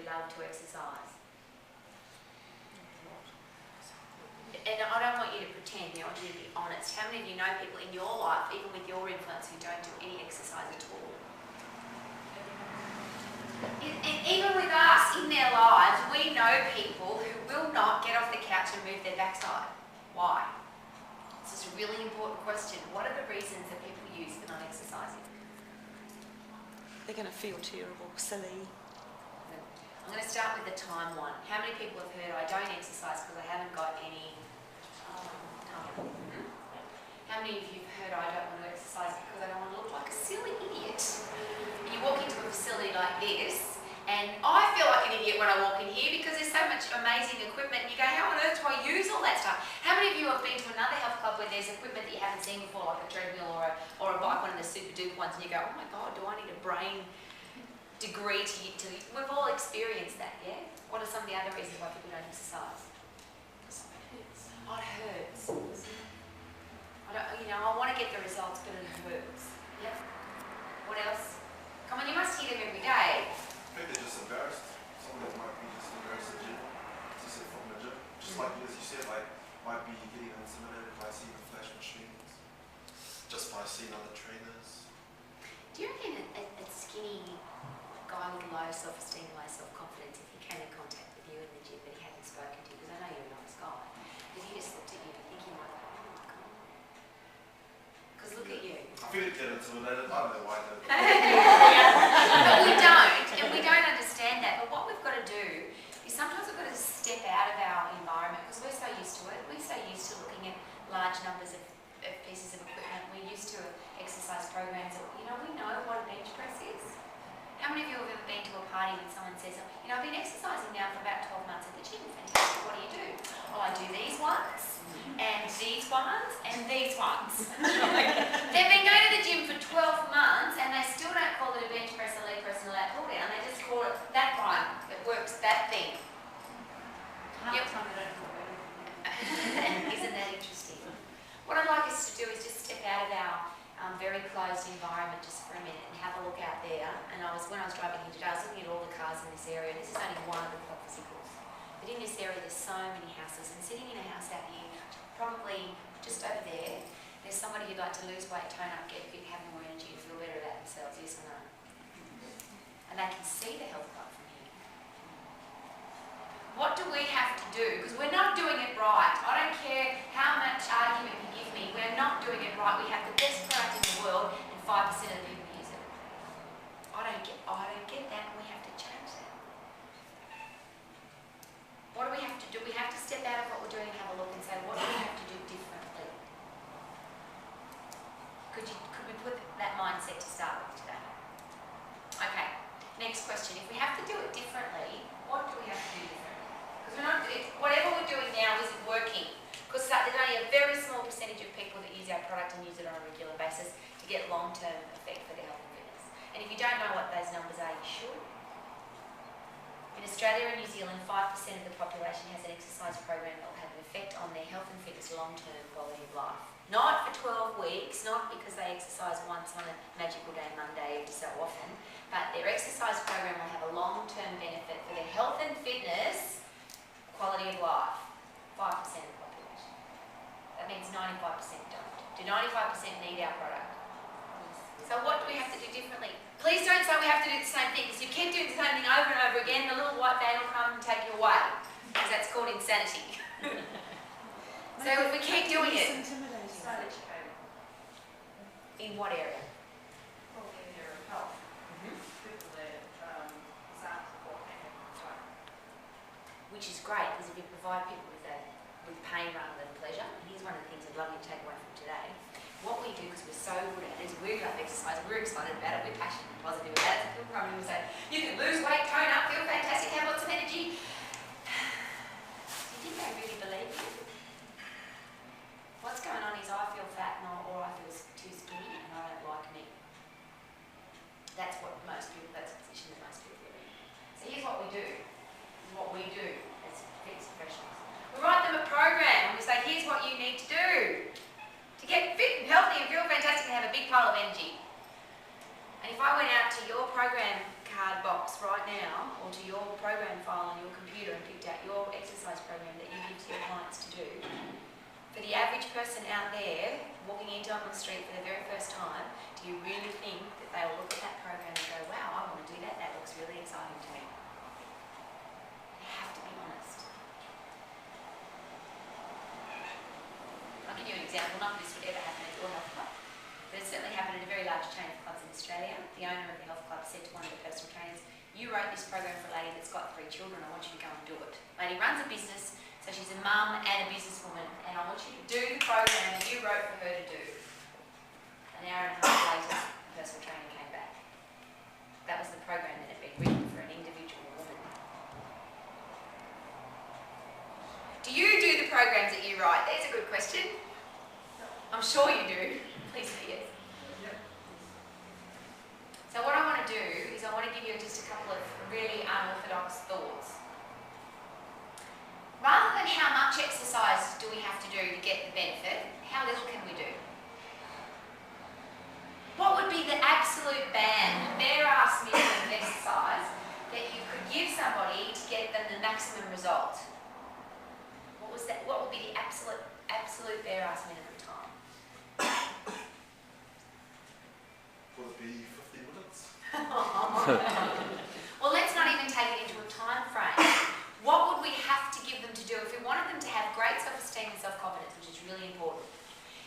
who love to exercise? And I don't want you to pretend, I want you to be honest. How many of you know people in your life, even with your influence, who don't do any exercise at all? And even with us, in their lives, we know people who will not get off the couch and move their backside. Why? This is a really important question. What are the reasons that people use for not exercising? They're going to feel terrible, silly. I'm going to start with the time one. How many people have heard, I don't exercise because I haven't got any time? How many of you have heard, I don't want to exercise because I don't want to look like a silly idiot? And you walk into a facility like this, and I feel like an idiot when I walk in here because there's so much amazing equipment, and you go, how on earth do I use all that stuff? How many of you have been to another health club where there's equipment that you haven't seen before, like a treadmill or a bike, one of the super duper ones, and you go, oh my God, do I need a brain degree to we've all experienced that, yeah? What are some of the other reasons why people don't exercise? Oh, it hurts. I want to get the results, but it hurts. Yep. What else? Come on, you must hear them every day. I think they're just embarrassed. Some of them might be just embarrassed at gym, just from the gym. Just like as you said, like might be getting intimidated by seeing the flash machines, just by seeing other trainers. Do you reckon a skinny guy with low self-esteem, low self-confidence, if he came in contact with you in the gym but he hadn't spoken to you, because I know you're a nice guy, if he just looked at you, do you think he might go, oh my God? Because look at you. I feel it get intimidated. I don't know why they do. But we don't understand that. But what we've got to do is sometimes we've got to step out of our environment because we're so used to it. We're so used to looking at large numbers of pieces of equipment. We're used to exercise programs. We know what a bench press is. How many of you have ever been to a party when someone says, I've been exercising now for about 12 months at the gym. Fantastic. What do? Well, I do these ones, and these ones, and these ones. They've been going to the gym for 12 months, and they still don't call it a bench press, a leg press, and a lat pull down. They just call it that one that works, that thing. Yep. Isn't that interesting? What I'd like us to do is just step out of our very closed environment just for a minute and have a look out there. And when I was driving here today, I was looking at all the cars in this area. This is only one of the Club Physicals. But in this area, there's so many houses. And sitting in a house out here, probably just over there, there's somebody who'd like to lose weight, tone up, get fit, have more energy, and feel better about themselves, yes or no? And they can see the health club from here. What do we have to do? Because we're not doing it right. I don't care how much argument you give me, we're not doing it right. We have the best product in the world and 5% of the people use it. I don't get that, and we have to change that. What do we have to do? We have to step out of what we're doing and have a look and say, what do we have to do differently? Could we put that mindset to start with today? Okay, next question. If we have to do it differently, what do we have to do differently? Because whatever we're doing now isn't working. Because there's only a very small percentage of people that use our product and use it on a regular basis to get long-term effect for their health and fitness. And if you don't know what those numbers are, you should. In Australia and New Zealand, 5% of the population has an exercise program that will have an effect on their health and fitness long-term quality of life. Not for 12 weeks, not because they exercise once on a magical day Monday every so often, but their exercise program will have a long-term benefit for their health and fitness quality of life. 5% of the population. That means 95% don't. Do 95% need our product? So what do we have to do differently? Please don't say we have to do the same thing, because you keep doing the same thing over and over again, the little white van will come and take you away, because that's called insanity. So if we keep doing it, in what area? Well, in the area of health. People that which is great, because if you provide people with pain rather than pleasure, and here's one of the things I'd love you to take away from today. What we do, because we're so good at it, is we love exercise, we're excited about it, we're passionate and positive about it. So people come in and say, you can lose weight, tone up, feel fantastic, have lots of energy. Do you think they really believe you? What's going on is I feel fat or I feel too skinny and I don't like me. That's the position that most people are in. So here's what we do. As fitness professionals. We write them a program and we say, here's what you need to do to get fit and healthy and feel fantastic and have a big pile of energy. And if I went out to your program card box right now, or to your program file on your computer and picked out your exercise program that you give to your clients to do, for the average person out there walking into on the street for the very first time, do you really think that they will look at that program and go, wow, I want to do that, that looks really exciting to me? You have to be honest. I'll give you an example, not that this would ever happen at your health club, but it certainly happened at a very large chain of clubs in Australia. The owner of the health club said to one of the personal trainers, you wrote this program for a lady that's got 3 children, I want you to go and do it. Lady runs a business, so she's a mum and a businesswoman, and I want you to do the program that you wrote for her to do. An hour and a half later, the personal trainer came back. That was the program that had been written for an individual woman. Do you do the programs that you write? There's a good question. I'm sure you do. Please say yes. So what I want to do is I want to give you just a couple of really unorthodox thoughts. Rather than how much exercise do we have to do to get the benefit, how little can we do? What would be the absolute bare ass minimum of exercise that you could give somebody to get them the maximum result? What was that? What would be the absolute bare ass minimum time? Will it be 50 minutes? Well, let's not even take it into a time frame. What would we have to give them to do if we wanted them to have great self-esteem and self-confidence, which is really important?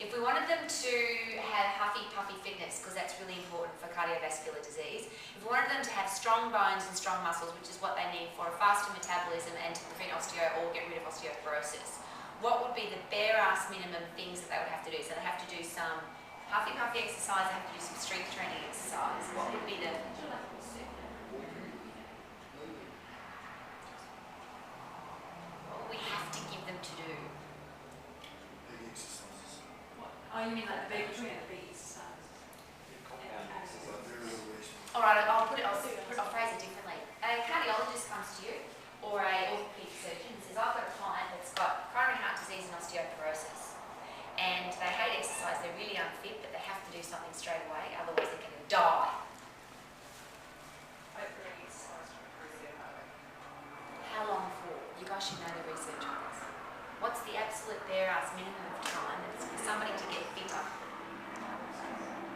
If we wanted them to have huffy-puffy fitness, because that's really important for cardiovascular disease. If we wanted them to have strong bones and strong muscles, which is what they need for a faster metabolism and to prevent or get rid of osteoporosis, what would be the bare-ass minimum things that they would have to do? So they have to do some huffy-puffy exercise, they have to do some strength training exercise. What would be the... we have to give them to do? Big exercises. Oh, you mean like the big exercises? All right, I'll phrase it differently. A cardiologist comes to you, or a orthopedic surgeon, and says, I've got a client that's got coronary heart disease and osteoporosis, and they hate exercise, they're really unfit, but they have to do something straight away, otherwise they're going to die. How long for? You guys should know the research on this. What's the absolute bare-ass minimum of time that's for somebody to get fitter?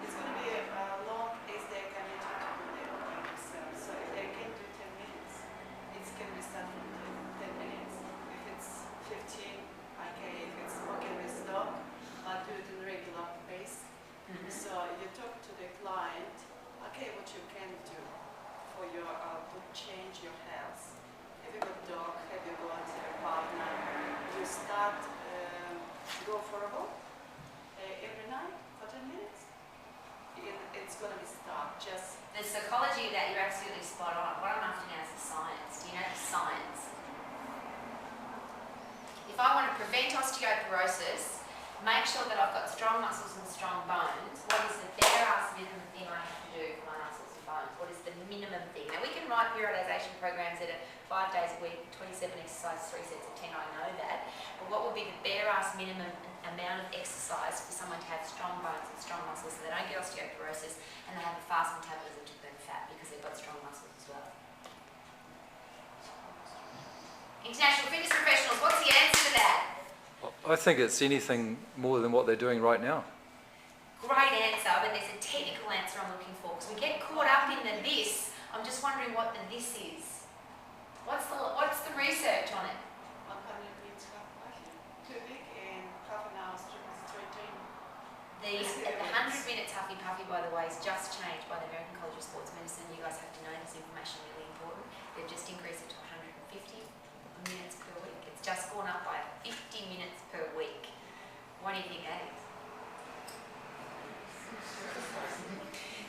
It's going to be long as they can do themselves. So if they can do 10 minutes, it can be started from 10 minutes. If it's 15, okay. If it's okay, we stop. But do it in regular pace. So you talk to the client, okay, what you can do for your to change your health. Have you got a dog? Have you got a partner? You start, go for a walk every night for 10 minutes. It's going to be start just... The psychology of that, you're absolutely spot on. What I'm after now is the science. Do you know the science? If I want to prevent osteoporosis, make sure that I've got strong muscles and strong bones, what is the bare-ass minimum thing I have to do for my muscles and bones? What is the minimum thing? Now, we can write periodization programs that are 5 days a week, 27 exercises, 3 sets of 10, I know that. But what would be the bare-ass minimum amount of exercise for someone to have strong bones and strong muscles so they don't get osteoporosis and they have a fast metabolism to burn fat because they've got strong muscles as well? International fitness professionals, what's the answer to that? I think it's anything more than what they're doing right now. Great answer, but there's a technical answer I'm looking for because we get caught up in the this. I'm just wondering what the this is. What's the research on it? 100 minutes per week and half an hour straight training. The 100 minutes huffy puffy, by the way, is just changed by the American College of Sports Medicine. You guys have to know this information, really important. They've just increased it to 150 minutes per week. It's just gone up by 50 minutes per week. What do you think that is?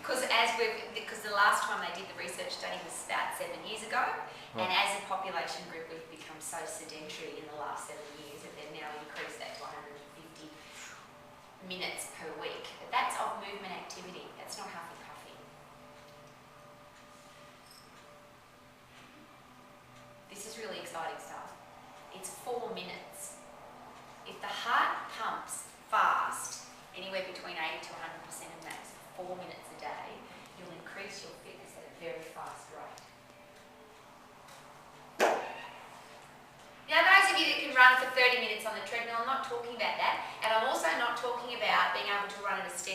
Because the last time they did the research study was about 7 years ago, and as a population group we've become so sedentary in the last 7 years that they've now increased that to 150 minutes per week. But that's of movement activity, that's not huffy puffy. This is really exciting stuff. It's 4 minutes. If the heart pumps fast, anywhere between 80 to 100% of max, 4 minutes a day, you'll increase your fitness at a very fast rate.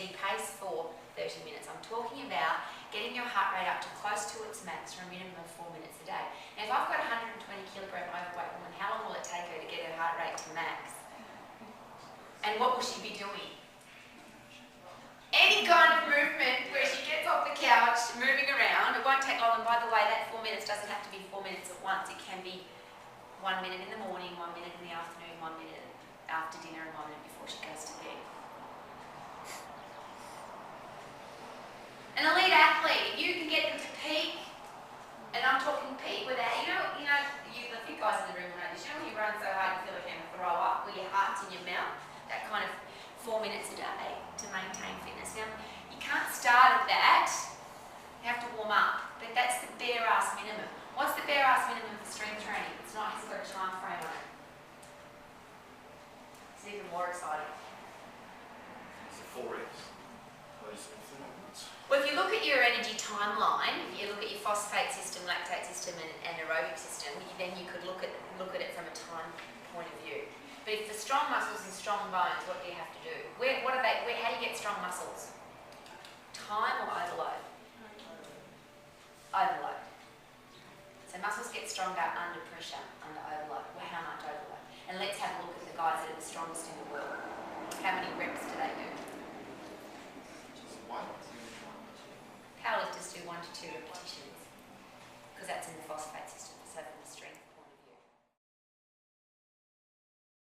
steady pace for 30 minutes. I'm talking about getting your heart rate up to close to its max for a minimum of 4 minutes a day. Now, if I've got a 120 kilogram overweight woman, how long will it take her to get her heart rate to max? And what will she be doing? Any kind of movement where she gets off the couch, moving around, it won't take long. And by the way, that 4 minutes doesn't have to be 4 minutes at once. It can be 1 minute in the morning, 1 minute in the afternoon, 1 minute after dinner, and 1 minute before she goes to bed. An elite athlete, if you can get them to peak, and I'm talking peak without, you the few guys in the room know this, when you run so hard you feel like you're going to throw up, where your heart's in your mouth, that kind of 4 minutes a day to maintain fitness. Now, you can't start at that, you have to warm up, but that's the bare ass minimum. What's the bare ass minimum for strength training? It's not, it's got a time frame on it. It's even more exciting. So 4 reps. Well, if you look at your energy timeline, if you look at your phosphate system, lactate system, and aerobic system, then you could look at it from a time point of view. But if for strong muscles and strong bones, what do you have to do? How do you get strong muscles? Time or overload? Overload. So muscles get stronger under pressure, under overload. Well, how much overload? And let's have a look at the guys that are the strongest in the world. How many reps do they do? Powerlifters do 1 to 2 repetitions because that's in the phosphate system.